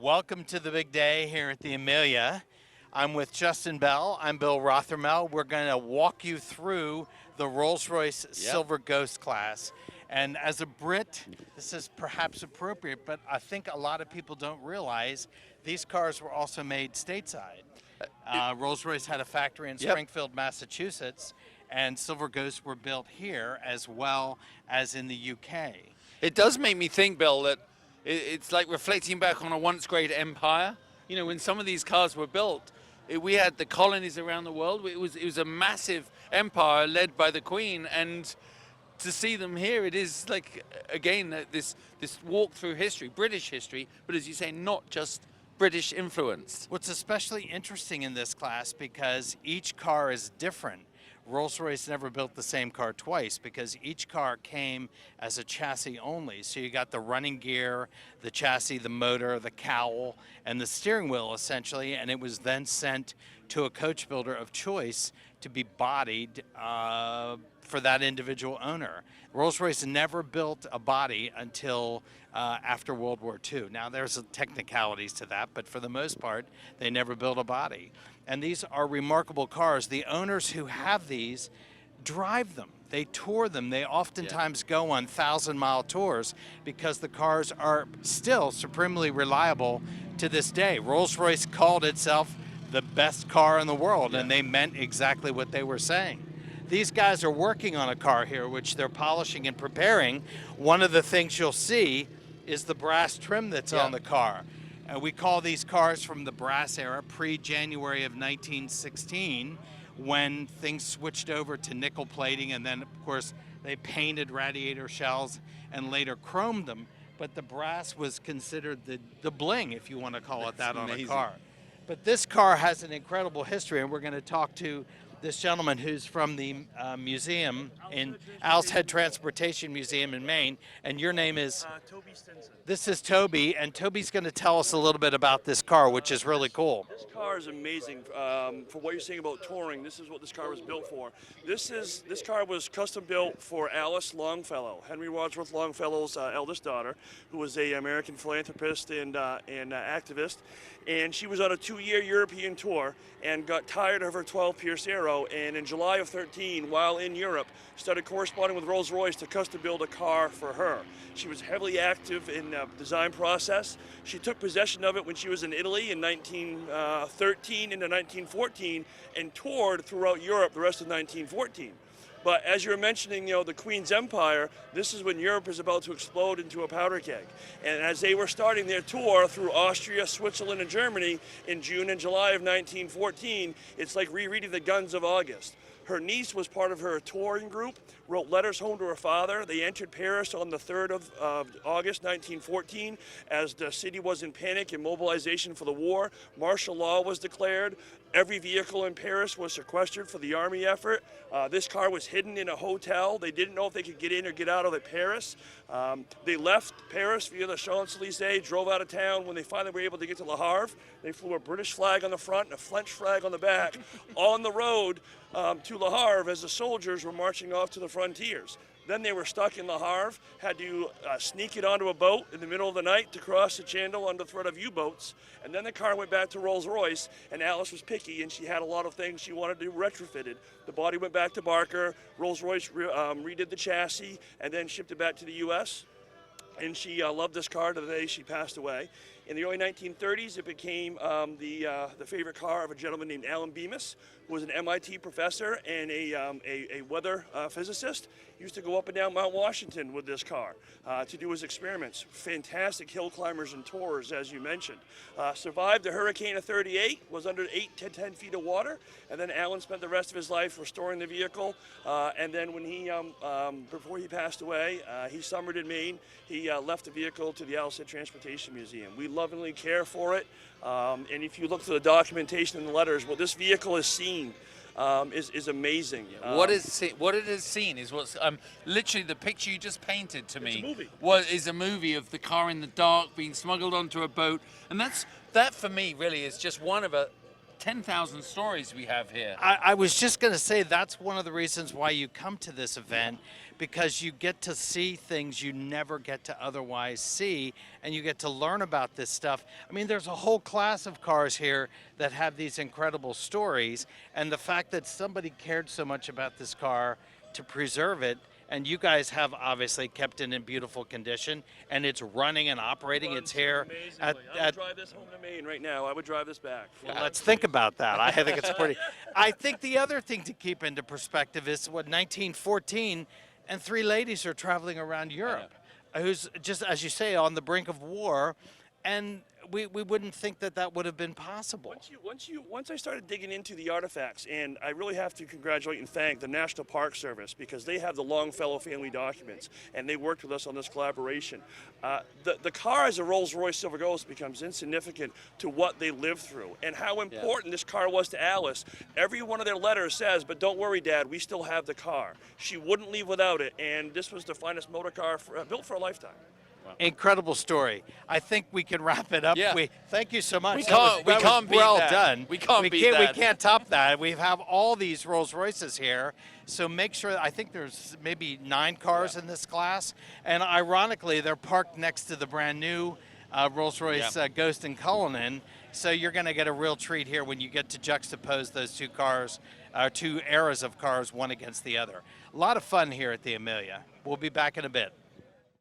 Welcome to the big day here at the Amelia. I'm with Justin Bell. I'm Bill Rothermel. We're going to walk you through the Rolls Royce Silver Ghost class. And as a Brit, this is perhaps appropriate, but I think a lot of people don't realize these cars were also made stateside. Rolls Royce had a factory in Springfield, Massachusetts, and Silver Ghosts were built here as well as in the UK. It does make me think, Bill, that it's like reflecting back on a once great empire. You know, when some of these cars were built, we had the colonies around the world. It was a massive empire led by the Queen, and to see them here, it is like, again, this walk through history, British history, but as you say, not just British influenced. What's especially interesting in this class, because each car is different. Rolls-Royce never built the same car twice because each car came as a chassis only. So you got the running gear, the chassis, the motor, the cowl, and the steering wheel essentially, and it was then sent to a coach builder of choice to be bodied for that individual owner. Rolls-Royce never built a body until after World War II. Now there's technicalities to that, but for the most part, they never built a body. And these are remarkable cars. The owners who have these drive them. They tour them. They oftentimes go on 1,000-mile tours because the cars are still supremely reliable to this day. Rolls-Royce called itself the best car in the world, and they meant exactly what they were saying. These guys are working on a car here, which they're polishing and preparing. One of the things you'll see is the brass trim that's on the car. We call these cars from the brass era, pre-January of 1916, when things switched over to nickel plating, and then, of course, they painted radiator shells and later chromed them. But the brass was considered the bling, if you want to call it that, on a car. But this car has an incredible history, and we're going to talk to this gentleman who's from the museum in Owl's Head Transportation Museum in Maine, and your name is? Toby Stinson. This is Toby, and Toby's going to tell us a little bit about this car, which is really cool. This car is amazing. For what you're saying about touring, this is what this car was built for. This car was custom built for Alice Longfellow, Henry Wadsworth Longfellow's eldest daughter, who was an American philanthropist and activist. And she was on a 2-year European tour and got tired of her 12 Pierce Arrow, and in July of 13, while in Europe, started corresponding with Rolls Royce to custom build a car for her. She was heavily active in the design process. She took possession of it when she was in Italy in 1913 into 1914 and toured throughout Europe the rest of 1914. But as you were mentioning, the Queen's Empire, this is when Europe is about to explode into a powder keg. And as they were starting their tour through Austria, Switzerland, and Germany in June and July of 1914, it's like rereading the Guns of August. Her niece was part of her touring group, wrote letters home to her father. They entered Paris on the 3rd of August 1914 as the city was in panic and mobilization for the war. Martial law was declared. Every vehicle in Paris was sequestered for the army effort. This car was hidden in a hotel. They didn't know if they could get in or get out of Paris. They left Paris via the Champs-Élysées, drove out of town. When they finally were able to get to Le Havre, they flew a British flag on the front and a French flag on the back on the road to Le Havre as the soldiers were marching off to the frontiers. Then they were stuck in Le Havre, had to sneak it onto a boat in the middle of the night to cross the channel under threat of U-boats. And then the car went back to Rolls-Royce, and Alice was picky, and she had a lot of things she wanted to do retrofitted. The body went back to Barker. Rolls-Royce redid the chassis and then shipped it back to the U.S. And she loved this car to the day she passed away. In the early 1930s, it became the favorite car of a gentleman named Alan Bemis, who was an MIT professor and a weather physicist. He used to go up and down Mount Washington with this car to do his experiments. Fantastic hill climbers and tours, as you mentioned. Survived the hurricane of 38, was under 8 to 10 feet of water, and then Alan spent the rest of his life restoring the vehicle. And then when he, before he passed away, he summered in Maine. He left the vehicle to the Owl's Head Transportation Museum. We lovingly care for it. And if you look through the documentation and the letters, what this vehicle has seen is amazing. What it has seen is what's literally the picture you just painted to me. It's a movie. Is a movie of the car in the dark being smuggled onto a boat, and that for me really is just one of 10,000 stories we have here. I was just going to say that's one of the reasons why you come to this event, because you get to see things you never get to otherwise see, and you get to learn about this stuff. I mean, there's a whole class of cars here that have these incredible stories, and the fact that somebody cared so much about this car to preserve it, and you guys have obviously kept it in beautiful condition, and it's running and operating. It's here. I would drive this home to Maine right now. I would drive this back. Well, let's think about that. I think it's pretty. I think the other thing to keep into perspective is what 1914, and three ladies are traveling around Europe, who's just, as you say, on the brink of war, and we wouldn't think that that would have been possible. Once I started digging into the artifacts, and I really have to congratulate and thank the National Park Service, because they have the Longfellow family documents, and they worked with us on this collaboration. The car as a Rolls Royce Silver Ghost becomes insignificant to what they lived through and how important this car was to Alice. Every one of their letters says, "But don't worry, Dad, we still have the car." She wouldn't leave without it, and this was the finest motor car built for a lifetime. Incredible story. I think we can wrap it up. Yeah. Thank you so much. We That can't was beat well that. done. We can't beat that. We can't top that. We have all these Rolls Royces here, so make sure. I think there's maybe 9 cars in this class, and ironically, they're parked next to the brand new Rolls Royce Ghost and Cullinan. So you're going to get a real treat here when you get to juxtapose those two cars, two eras of cars, one against the other. A lot of fun here at the Amelia. We'll be back in a bit.